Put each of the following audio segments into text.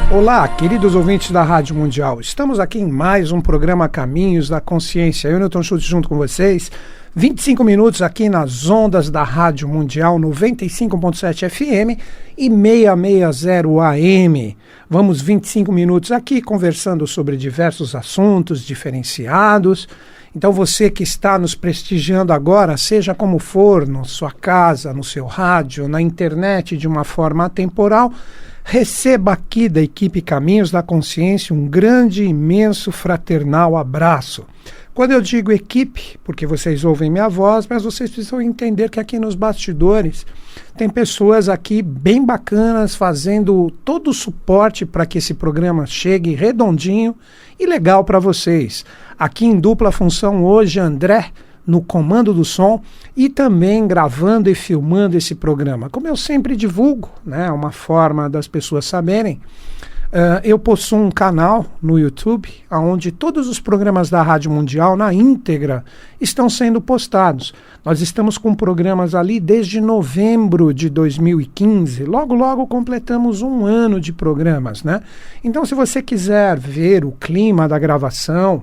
Olá, queridos ouvintes da Rádio Mundial. Estamos aqui em mais um programa Caminhos da Consciência. Eu, Newton Schultz, junto com vocês. 25 minutos aqui nas ondas da Rádio Mundial 95.7 FM e 660 AM. Vamos 25 minutos aqui conversando sobre diversos assuntos diferenciados. Então você que está nos prestigiando agora, seja como for, na sua casa, no seu rádio, na internet, de uma forma atemporal, receba aqui da equipe Caminhos da Consciência um grande, imenso, fraternal abraço. Quando eu digo equipe, porque vocês ouvem minha voz, mas vocês precisam entender que aqui nos bastidores tem pessoas aqui bem bacanas fazendo todo o suporte para que esse programa chegue redondinho e legal para vocês. Aqui em dupla função hoje, André no comando do som e também gravando e filmando esse programa. Como eu sempre divulgo, né, uma forma das pessoas saberem, eu possuo um canal no YouTube onde todos os programas da Rádio Mundial na íntegra estão sendo postados. Nós estamos com programas ali desde novembro de 2015. Logo completamos um ano de programas, né? Então, se você quiser ver o clima da gravação,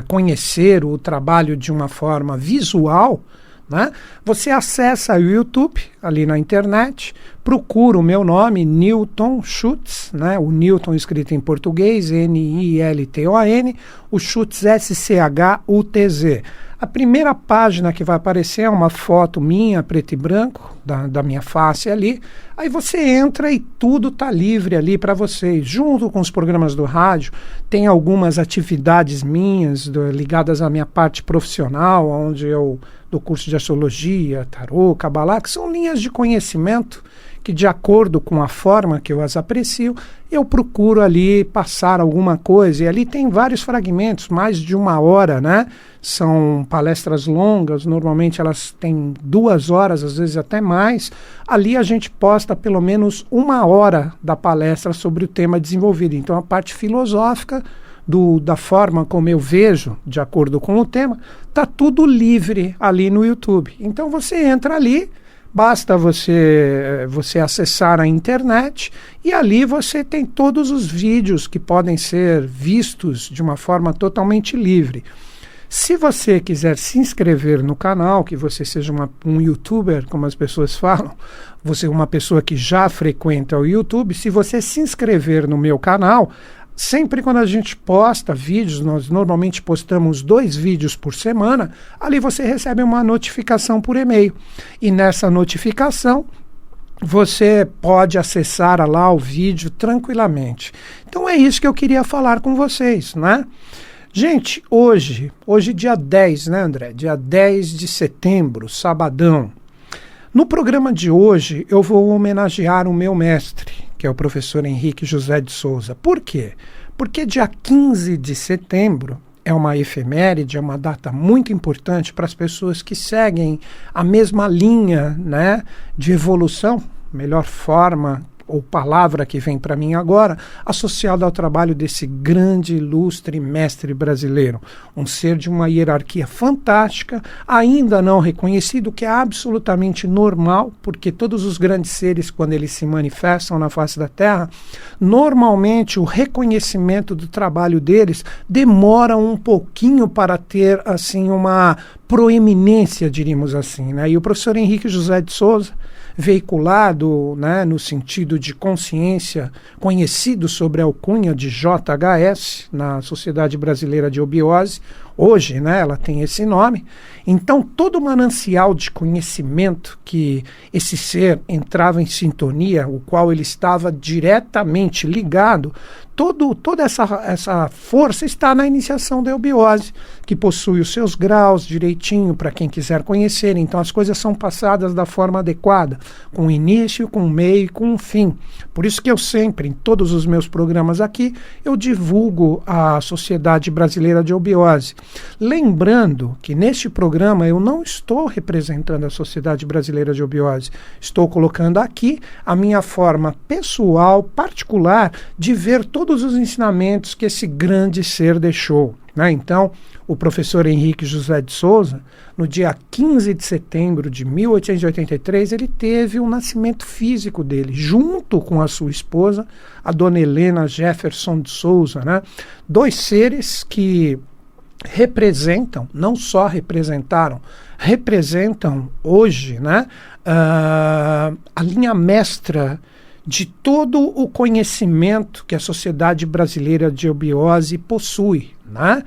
conhecer o trabalho de uma forma visual, né? Você acessa o YouTube ali na internet, procura o meu nome, Newton Schultz, né? O Newton escrito em português, N-I-L-T-O-N, o Schultz S-C-H-U-T-Z. A primeira página que vai aparecer é uma foto minha, preto e branco, da minha face ali. Aí você entra e tudo está livre ali para vocês. Junto com os programas do rádio, tem algumas atividades minhas ligadas à minha parte profissional, onde eu dou curso de astrologia, tarô, cabalá, que são linhas de conhecimento que, de acordo com a forma que eu as aprecio, eu procuro ali passar alguma coisa. E ali tem vários fragmentos, mais de 1 hora, né? São palestras longas, normalmente elas têm 2 horas, às vezes até mais. Ali a gente posta pelo menos 1 hora da palestra sobre o tema desenvolvido. Então a parte filosófica, da forma como eu vejo, de acordo com o tema, está tudo livre ali no YouTube. Então você entra ali, basta você acessar a internet e ali você tem todos os vídeos que podem ser vistos de uma forma totalmente livre. Se você quiser se inscrever no canal, que você seja um youtuber, como as pessoas falam, você é uma pessoa que já frequenta o YouTube, se você se inscrever no meu canal, sempre quando a gente posta vídeos, nós normalmente postamos 2 vídeos por semana, ali você recebe uma notificação por e-mail. E nessa notificação, você pode acessar lá o vídeo tranquilamente. Então é isso que eu queria falar com vocês, né? Gente, hoje dia 10, né, André? Dia 10 de setembro, sabadão. No programa de hoje, eu vou homenagear o meu mestre, que é o professor Henrique José de Souza. Por quê? Porque dia 15 de setembro é uma efeméride, é uma data muito importante para as pessoas que seguem a mesma linha, né, de evolução, melhor forma ou palavra que vem para mim agora, associada ao trabalho desse grande, ilustre mestre brasileiro. Um ser de uma hierarquia fantástica, ainda não reconhecido, que é absolutamente normal, porque todos os grandes seres, quando eles se manifestam na face da Terra, normalmente o reconhecimento do trabalho deles demora um pouquinho para ter, assim, uma proeminência, diríamos assim, né? E o professor Henrique José de Souza, veiculado, né, no sentido de consciência, conhecido sobre a alcunha de JHS, na Sociedade Brasileira de Obiose, hoje, né, ela tem esse nome. Então, todo o manancial de conhecimento que esse ser entrava em sintonia, o qual ele estava diretamente ligado, toda essa força está na iniciação da eubiose, que possui os seus graus direitinho para quem quiser conhecer. Então as coisas são passadas da forma adequada, com início, com meio e com um fim. Por isso que eu sempre, em todos os meus programas aqui, eu divulgo a Sociedade Brasileira de Eubiose. Lembrando que neste programa eu não estou representando a Sociedade Brasileira de Eubiose, estou colocando aqui a minha forma pessoal, particular, de ver todos os ensinamentos que esse grande ser deixou. né? Então, o professor Henrique José de Souza, no dia 15 de setembro de 1883, ele teve o nascimento físico dele, junto com a sua esposa, a dona Helena Jefferson de Souza, né? Dois seres que representam, não só representaram, representam hoje, né, a linha mestra de todo o conhecimento que a Sociedade Brasileira de Eubiose possui, né?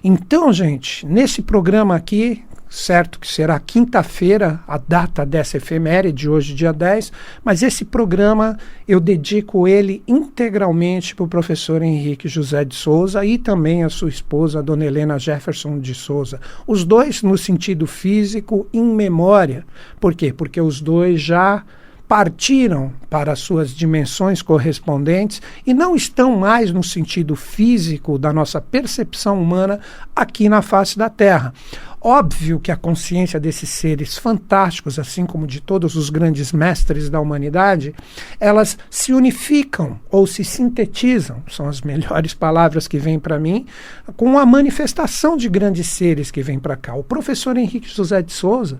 Então, gente, nesse programa aqui, certo que será quinta-feira, a data dessa efeméride, hoje dia 10, mas esse programa eu dedico ele integralmente para o professor Henrique José de Souza e também a sua esposa, a dona Helena Jefferson de Souza. Os dois no sentido físico, em memória. Por quê? Porque os dois já partiram para as suas dimensões correspondentes e não estão mais no sentido físico da nossa percepção humana aqui na face da Terra. Óbvio que a consciência desses seres fantásticos, assim como de todos os grandes mestres da humanidade, elas se unificam ou se sintetizam, são as melhores palavras que vêm para mim, com a manifestação de grandes seres que vêm para cá. O professor Henrique José de Souza,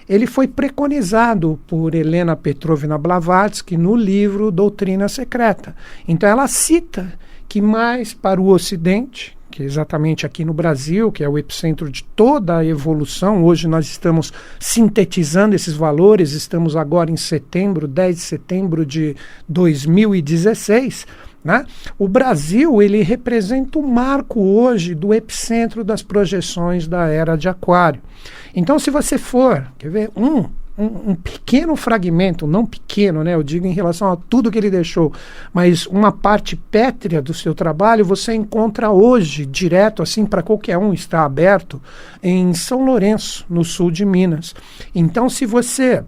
ele foi preconizado por Helena Petrovna Blavatsky no livro Doutrina Secreta. Então ela cita que mais para o Ocidente, que é exatamente aqui no Brasil, que é o epicentro de toda a evolução, hoje nós estamos sintetizando esses valores, estamos agora em setembro, 10 de setembro de 2016, né? O Brasil, ele representa o marco hoje do epicentro das projeções da Era de Aquário. Então, se você for, quer ver, um pequeno fragmento, não pequeno, né, eu digo em relação a tudo que ele deixou, mas uma parte pétrea do seu trabalho, você encontra hoje, direto assim para qualquer um, está aberto, em São Lourenço, no sul de Minas. Então, se você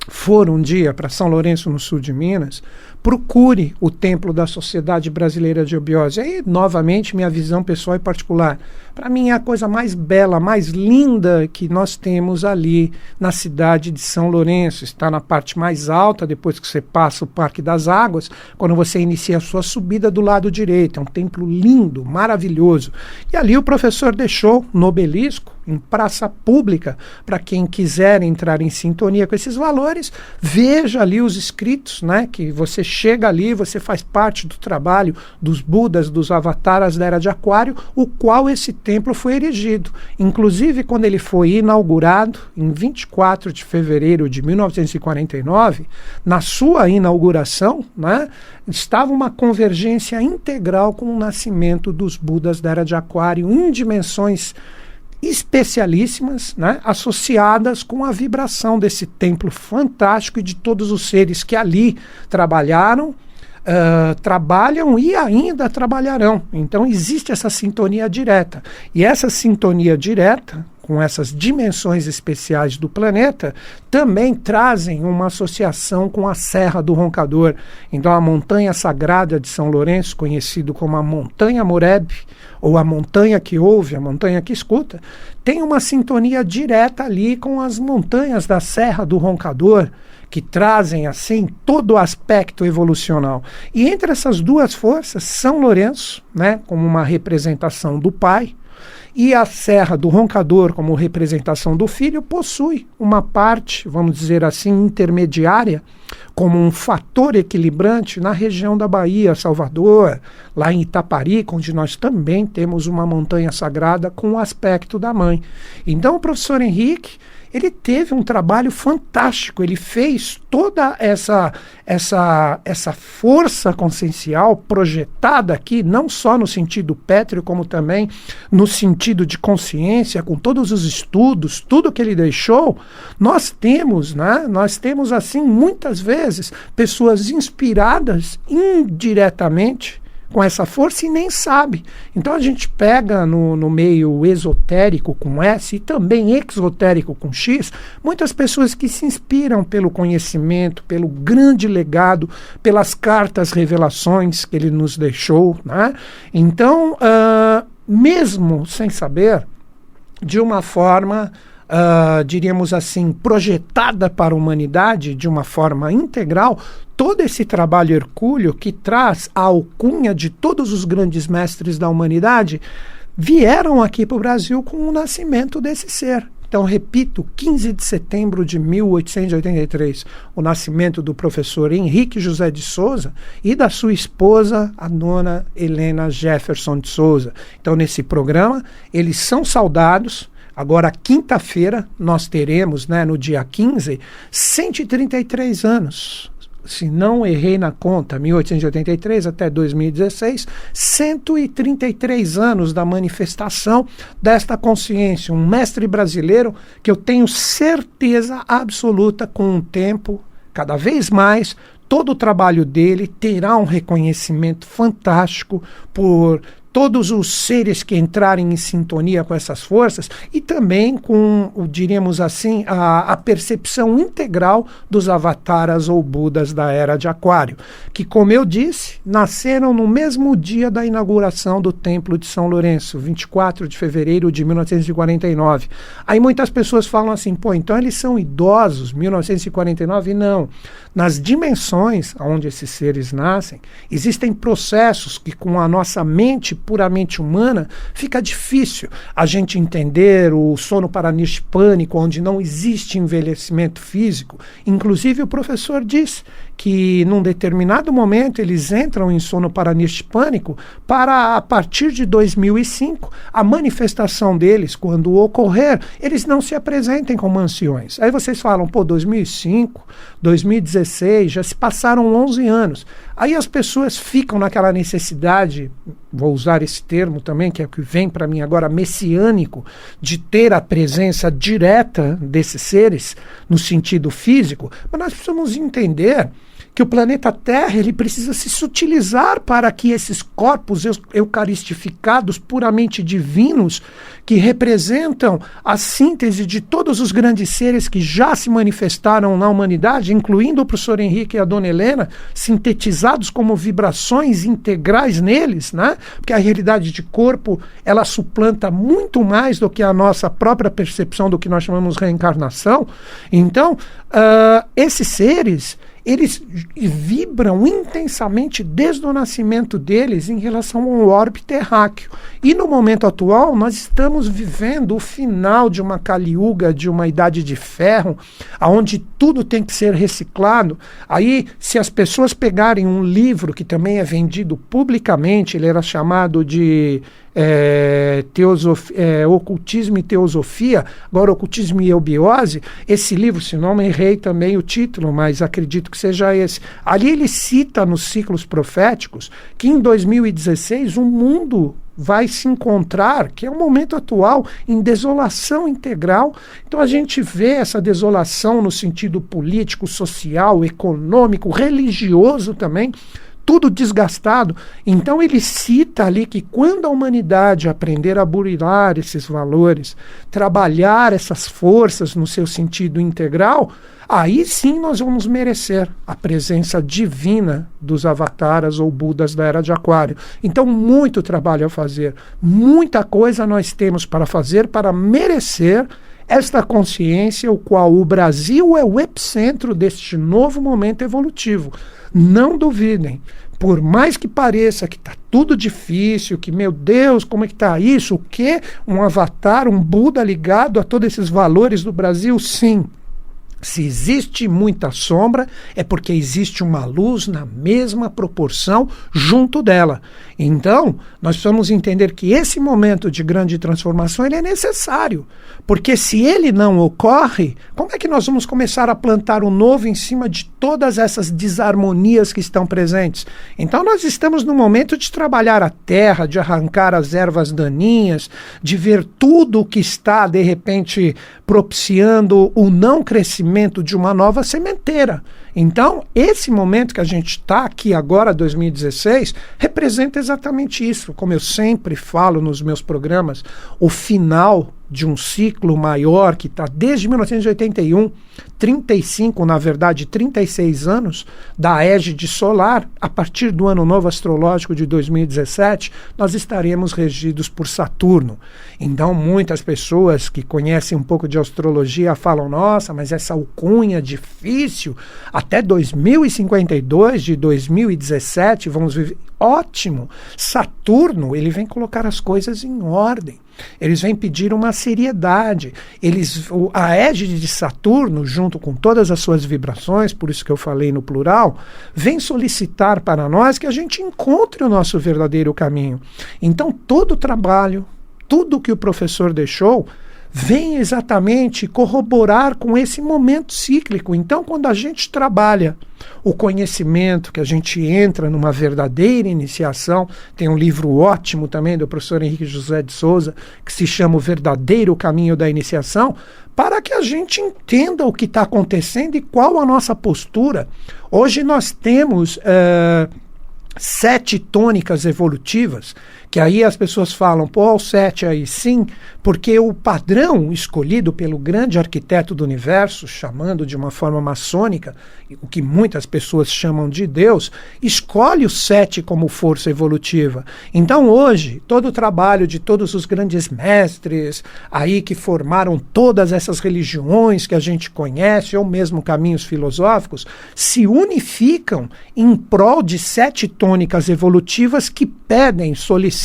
for um dia para São Lourenço, no sul de Minas, procure o Templo da Sociedade Brasileira de Eubiose. Aí, novamente, minha visão pessoal e particular. Para mim, é a coisa mais bela, mais linda que nós temos ali na cidade de São Lourenço. Está na parte mais alta, depois que você passa o Parque das Águas, quando você inicia a sua subida do lado direito. É um templo lindo, maravilhoso. E ali o professor deixou no obelisco, em praça pública, para quem quiser entrar em sintonia com esses valores, veja ali os escritos, né, que você chega ali, você faz parte do trabalho dos Budas, dos avataras da Era de Aquário, o qual esse templo foi erigido. Inclusive, quando ele foi inaugurado, em 24 de fevereiro de 1949, na sua inauguração, né, estava uma convergência integral com o nascimento dos Budas da Era de Aquário em dimensões especialíssimas, né, associadas com a vibração desse templo fantástico e de todos os seres que ali trabalharam, trabalham e ainda trabalharão. Então existe essa sintonia direta. E essa sintonia direta, com essas dimensões especiais do planeta, também trazem uma associação com a Serra do Roncador. Então a montanha sagrada de São Lourenço, conhecido como a Montanha Moreb, ou a montanha que ouve, a montanha que escuta, tem uma sintonia direta ali com as montanhas da Serra do Roncador, que trazem, assim, todo o aspecto evolucional. E entre essas duas forças, São Lourenço, né, como uma representação do pai, e a Serra do Roncador, como representação do filho, possui uma parte, vamos dizer assim, intermediária, como um fator equilibrante na região da Bahia, Salvador, lá em Itaparica, onde nós também temos uma montanha sagrada com o aspecto da mãe. Então o professor Henrique, ele teve um trabalho fantástico, ele fez toda essa força consciencial projetada aqui, não só no sentido pétreo, como também no sentido de consciência, com todos os estudos, tudo que ele deixou. Nós temos, né, assim, muitas vezes, pessoas inspiradas indiretamente com essa força e nem sabe. Então a gente pega no meio esotérico com S e também exotérico com X, muitas pessoas que se inspiram pelo conhecimento, pelo grande legado, pelas cartas revelações que ele nos deixou, né? Então, mesmo sem saber, de uma forma, diríamos assim, projetada para a humanidade de uma forma integral, todo esse trabalho hercúleo que traz a alcunha de todos os grandes mestres da humanidade vieram aqui para o Brasil com o nascimento desse ser. Então, repito, 15 de setembro de 1883, o nascimento do professor Henrique José de Souza e da sua esposa, a dona Helena Jefferson de Souza. Então, nesse programa, eles são saudados. Agora, quinta-feira, nós teremos, né, no dia 15, 133 anos. Se não errei na conta, 1883 até 2016, 133 anos da manifestação desta consciência. Um mestre brasileiro que eu tenho certeza absoluta, com o tempo, cada vez mais, todo o trabalho dele terá um reconhecimento fantástico por todos os seres que entrarem em sintonia com essas forças e também com, diríamos assim, a percepção integral dos avataras ou budas da Era de Aquário, que, como eu disse, nasceram no mesmo dia da inauguração do Templo de São Lourenço, 24 de fevereiro de 1949. Aí muitas pessoas falam assim, pô, então eles são idosos, 1949? Não. Nas dimensões onde esses seres nascem, existem processos que, com a nossa mente puramente humana, fica difícil a gente entender o sono paranirspânico, onde não existe envelhecimento físico. Inclusive, o professor diz que, num determinado momento, eles entram em sono paranirspânico para, a partir de 2005, a manifestação deles, quando ocorrer, eles não se apresentem como anciões. Aí vocês falam, pô, 2005, 2016, já se passaram 11 anos. Aí as pessoas ficam naquela necessidade, vou usar esse termo também, que é o que vem para mim agora, messiânico, de ter a presença direta desses seres no sentido físico, mas nós precisamos entender que o planeta Terra ele precisa se sutilizar para que esses corpos eucaristificados, puramente divinos, que representam a síntese de todos os grandes seres que já se manifestaram na humanidade, incluindo o professor Henrique e a dona Helena, sintetizados como vibrações integrais neles, né? Porque a realidade de corpo, ela suplanta muito mais do que a nossa própria percepção do que nós chamamos de reencarnação. Então, esses seres, eles vibram intensamente desde o nascimento deles em relação ao orbe terráqueo. E no momento atual, nós estamos vivendo o final de uma Kali Yuga, de uma idade de ferro, onde tudo tem que ser reciclado. Aí, se as pessoas pegarem um livro que também é vendido publicamente, ele era chamado de Ocultismo e Teosofia, agora Ocultismo e Eubiose, esse livro, se não me errei também o título, mas acredito que seja esse. Ali ele cita nos ciclos proféticos que em 2016 o mundo vai se encontrar, que é o momento atual, em desolação integral. Então a gente vê essa desolação no sentido político, social, econômico, religioso também, tudo desgastado. Então ele cita ali que quando a humanidade aprender a burilar esses valores, trabalhar essas forças no seu sentido integral, aí sim nós vamos merecer a presença divina dos avataras ou budas da Era de Aquário. Então muito trabalho a fazer, muita coisa nós temos para fazer para merecer esta consciência, o qual o Brasil é o epicentro deste novo momento evolutivo. Não duvidem, por mais que pareça que está tudo difícil, que, meu Deus, como é que está isso? O quê? Um avatar, um Buda ligado a todos esses valores do Brasil? Sim. Se existe muita sombra, é porque existe uma luz na mesma proporção junto dela. Então, nós precisamos entender que esse momento de grande transformação ele é necessário, porque se ele não ocorre, como é que nós vamos começar a plantar o novo em cima de todas essas desarmonias que estão presentes? Então, nós estamos no momento de trabalhar a terra, de arrancar as ervas daninhas, de ver tudo o que está, de repente, propiciando o não crescimento de uma nova sementeira. Então, esse momento que a gente está aqui agora, 2016, representa exatamente isso. Como eu sempre falo nos meus programas, o final de um ciclo maior que está desde 1981, 35, na verdade 36 anos, da égide solar. A partir do ano novo astrológico de 2017, nós estaremos regidos por Saturno. Então muitas pessoas que conhecem um pouco de astrologia falam, nossa, mas essa alcunha difícil, até 2052, de 2017, vamos viver. ótimo. Saturno, ele vem colocar as coisas em ordem. Eles vêm pedir uma seriedade. A égide de Saturno, junto com todas as suas vibrações, por isso que eu falei no plural, vem solicitar para nós que a gente encontre o nosso verdadeiro caminho. Então, todo o trabalho, tudo que o professor deixou, vem exatamente corroborar com esse momento cíclico. Então, quando a gente trabalha o conhecimento, que a gente entra numa verdadeira iniciação, tem um livro ótimo também do professor Henrique José de Souza, que se chama O Verdadeiro Caminho da Iniciação, para que a gente entenda o que está acontecendo e qual a nossa postura. Hoje nós temos 7 tônicas evolutivas, que aí as pessoas falam, pô, o 7 aí sim, porque o padrão escolhido pelo grande arquiteto do universo, chamando de uma forma maçônica, o que muitas pessoas chamam de Deus, escolhe o 7 como força evolutiva. Então hoje, todo o trabalho de todos os grandes mestres aí que formaram todas essas religiões que a gente conhece, ou mesmo caminhos filosóficos, se unificam em prol de 7 tônicas evolutivas que pedem, solicitam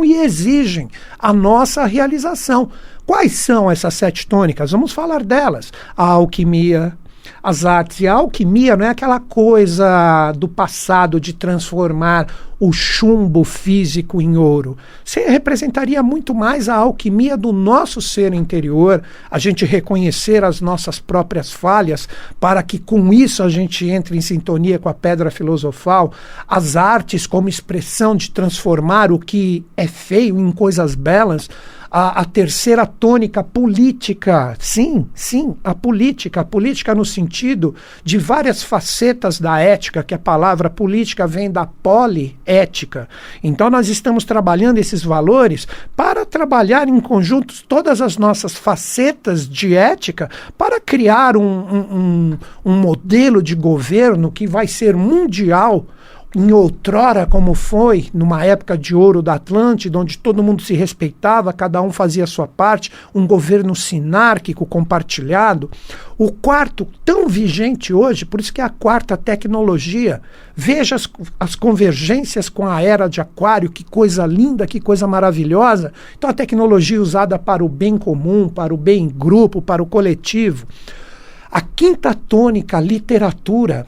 e exigem a nossa realização. Quais são essas 7 tônicas? Vamos falar delas. A alquimia, as artes. E a alquimia não é aquela coisa do passado de transformar o chumbo físico em ouro. Você representaria muito mais a alquimia do nosso ser interior, a gente reconhecer as nossas próprias falhas, para que com isso a gente entre em sintonia com a pedra filosofal, as artes como expressão de transformar o que é feio em coisas belas, a terceira tônica, política. Sim, a política no sentido de várias facetas da ética, que a palavra política vem da poliética. Então nós estamos trabalhando esses valores para trabalhar em conjunto todas as nossas facetas de ética para criar um modelo de governo que vai ser mundial, em outrora, como foi, numa época de ouro da Atlântida, onde todo mundo se respeitava, cada um fazia a sua parte, um governo sinárquico, compartilhado. O quarto, tão vigente hoje, por isso que é a quarta tecnologia. Veja as convergências com a era de Aquário, que coisa linda, que coisa maravilhosa. Então a tecnologia usada para o bem comum, para o bem em grupo, para o coletivo. A quinta tônica, a literatura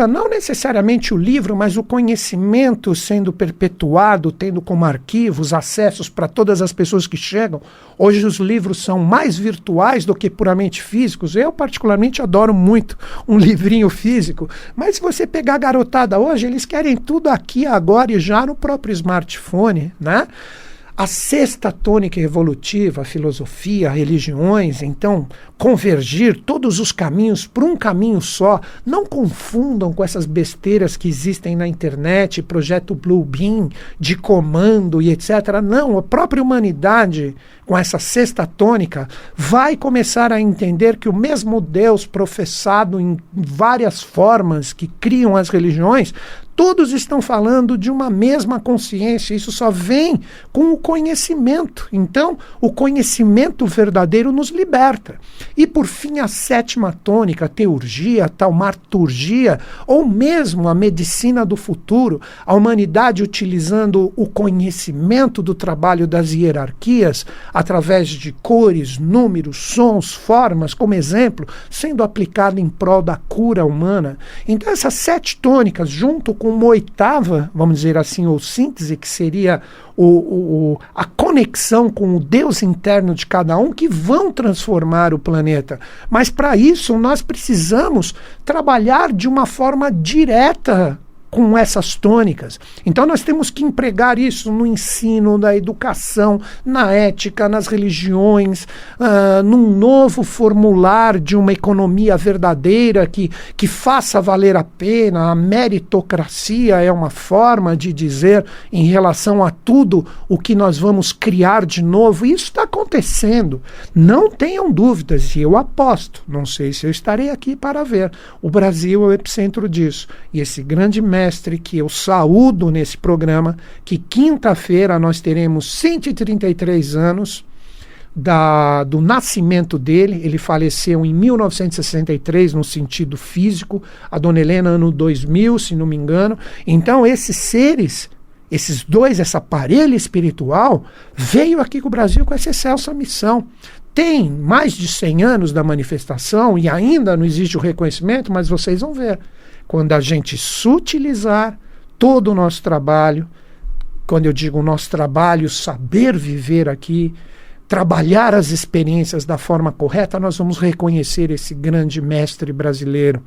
não necessariamente o livro, mas o conhecimento sendo perpetuado, tendo como arquivos acessos para todas as pessoas que chegam. Hoje os livros são mais virtuais do que puramente físicos. Eu particularmente adoro muito um livrinho físico, mas se você pegar a garotada hoje, eles querem tudo aqui, agora e já no próprio smartphone, né? A sexta tônica evolutiva, a filosofia, religiões, então, convergir todos os caminhos para um caminho só. Não confundam com essas besteiras que existem na internet, projeto Blue Beam, de comando e etc. Não, a própria humanidade, com essa sexta tônica, vai começar a entender que o mesmo Deus professado em várias formas que criam as religiões, todos estão falando de uma mesma consciência. Isso só vem com o conhecimento. Então, o conhecimento verdadeiro nos liberta. E, por fim, a sétima tônica, a teurgia, a taumaturgia, ou mesmo a medicina do futuro, a humanidade utilizando o conhecimento do trabalho das hierarquias, através de cores, números, sons, formas, como exemplo, sendo aplicado em prol da cura humana. Então, essas 7 tônicas, junto com uma oitava, vamos dizer assim, ou síntese, que seria a conexão com o Deus interno de cada um, que vão transformar o planeta. Mas para isso nós precisamos trabalhar de uma forma direta com essas tônicas. Então nós temos que empregar isso no ensino, na educação, na ética, nas religiões, num novo formular de uma economia verdadeira que faça valer a pena. A meritocracia é uma forma de dizer em relação a tudo o que nós vamos criar de novo. Isso está acontecendo. Não tenham dúvidas, e eu aposto, não sei se eu estarei aqui para ver. O Brasil é o epicentro disso. E esse grande mestre que eu saúdo nesse programa, que quinta-feira nós teremos 133 anos, do nascimento dele. Ele faleceu em 1963 no sentido físico, a Dona Helena ano 2000, se não me engano. Então esses seres, esses dois, essa parelha espiritual, veio aqui com o Brasil com essa excelsa missão. Tem mais de 100 anos da manifestação e ainda não existe o reconhecimento, mas vocês vão ver. Quando a gente sutilizar todo o nosso trabalho, quando eu digo nosso trabalho, saber viver aqui, trabalhar as experiências da forma correta, nós vamos reconhecer esse grande mestre brasileiro,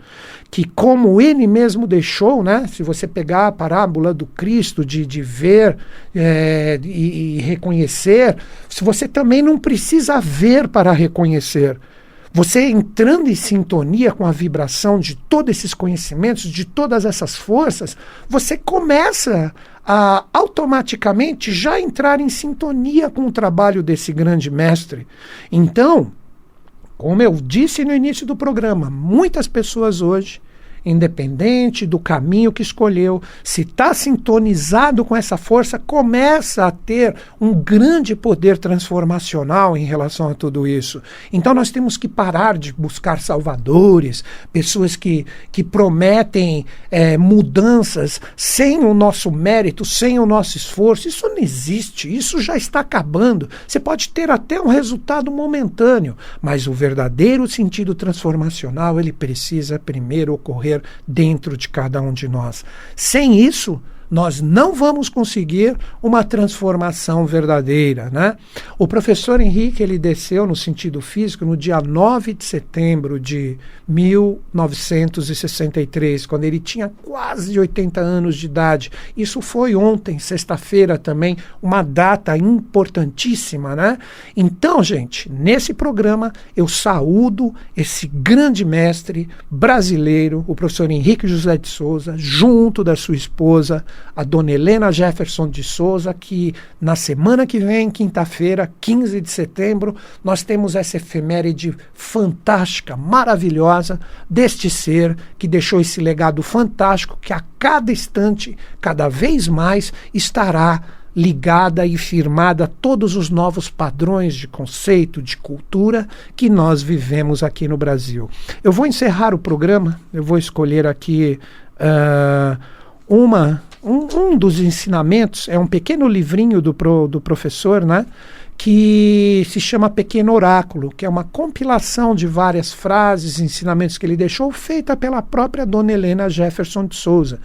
que como ele mesmo deixou, né, se você pegar a parábola do Cristo, de ver e reconhecer, se você também não precisa ver para reconhecer. Você entrando em sintonia com a vibração de todos esses conhecimentos, de todas essas forças, você começa a automaticamente já entrar em sintonia com o trabalho desse grande mestre. Então, como eu disse no início do programa, muitas pessoas hoje, independente do caminho que escolheu, se está sintonizado com essa força, começa a ter um grande poder transformacional em relação a tudo isso. Então nós temos que parar de buscar salvadores, pessoas que prometem mudanças sem o nosso mérito, sem o nosso esforço. Isso não existe, isso já está acabando. Você pode ter até um resultado momentâneo, mas o verdadeiro sentido transformacional, ele precisa primeiro ocorrer dentro de cada um de nós. Sem isso, nós não vamos conseguir uma transformação verdadeira, né? O professor Henrique, ele desceu no sentido físico no dia 9 de setembro de 1963, quando ele tinha quase 80 anos de idade. Isso foi ontem, sexta-feira também, uma data importantíssima, né? Então, gente, nesse programa eu saúdo esse grande mestre brasileiro, o professor Henrique José de Souza, junto da sua esposa, a Dona Helena Jefferson de Souza, que na semana que vem, quinta-feira, 15 de setembro, nós temos essa efeméride fantástica, maravilhosa, deste ser que deixou esse legado fantástico, que a cada instante, cada vez mais, estará ligada e firmada a todos os novos padrões de conceito, de cultura que nós vivemos aqui no Brasil. Eu vou encerrar o programa, eu vou escolher aqui um dos ensinamentos, é um pequeno livrinho do professor, né, que se chama Pequeno Oráculo, que é uma compilação de várias frases, ensinamentos que ele deixou, feita pela própria Dona Helena Jefferson de Souza.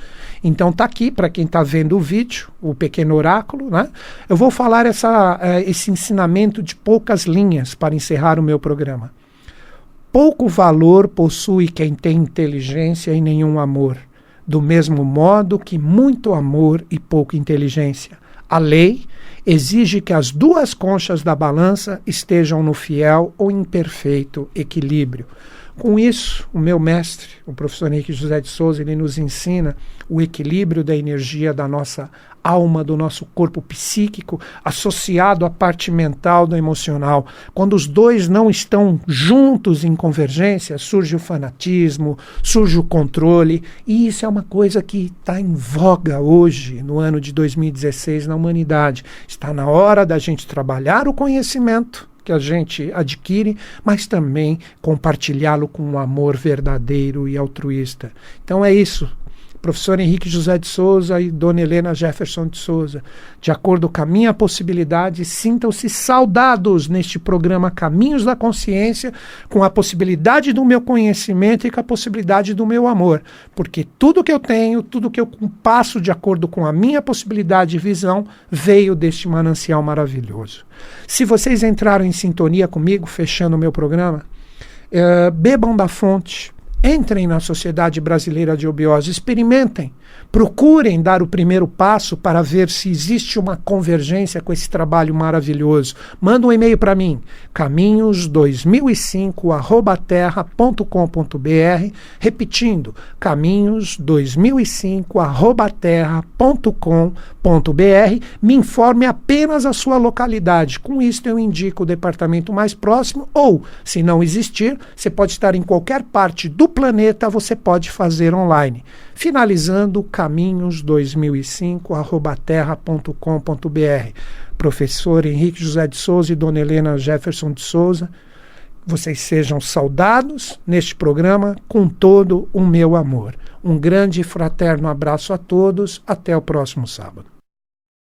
Então tá aqui, para quem está vendo o vídeo, o Pequeno Oráculo, né? Eu vou falar esse ensinamento de poucas linhas para encerrar o meu programa. Pouco valor possui quem tem inteligência e nenhum amor, do mesmo modo que muito amor e pouca inteligência. A lei exige que as duas conchas da balança estejam no fiel ou imperfeito equilíbrio. Com isso, o meu mestre, o professor Henrique José de Souza, ele nos ensina o equilíbrio da energia da nossa alma, do nosso corpo psíquico, associado à parte mental do emocional. Quando os dois não estão juntos em convergência, surge o fanatismo, surge o controle, e isso é uma coisa que está em voga hoje, no ano de 2016, na humanidade. Está na hora da gente trabalhar o conhecimento que a gente adquire, mas também compartilhá-lo com um amor verdadeiro e altruísta. Então é isso. Professor Henrique José de Souza e Dona Helena Jefferson de Souza, de acordo com a minha possibilidade, sintam-se saudados neste programa Caminhos da Consciência, com a possibilidade do meu conhecimento e com a possibilidade do meu amor, porque tudo que eu tenho, tudo que eu passo de acordo com a minha possibilidade e visão, veio deste manancial maravilhoso. Se vocês entraram em sintonia comigo, fechando o meu programa, bebam da fonte, entrem na Sociedade Brasileira de Obiose, experimentem, procurem dar o primeiro passo para ver se existe uma convergência com esse trabalho maravilhoso. Manda um e-mail para mim, caminhos2005@terra.com.br, repetindo, caminhos2005@terra.com.br, me informe apenas a sua localidade. Com isso eu indico o departamento mais próximo, ou, se não existir, você pode estar em qualquer parte do do planeta você pode fazer online. Finalizando, caminhos2005@terra.com.br. Professor Henrique José de Souza e Dona Helena Jefferson de Souza, vocês sejam saudados neste programa com todo o meu amor. Um grande e fraterno abraço a todos. Até o próximo sábado.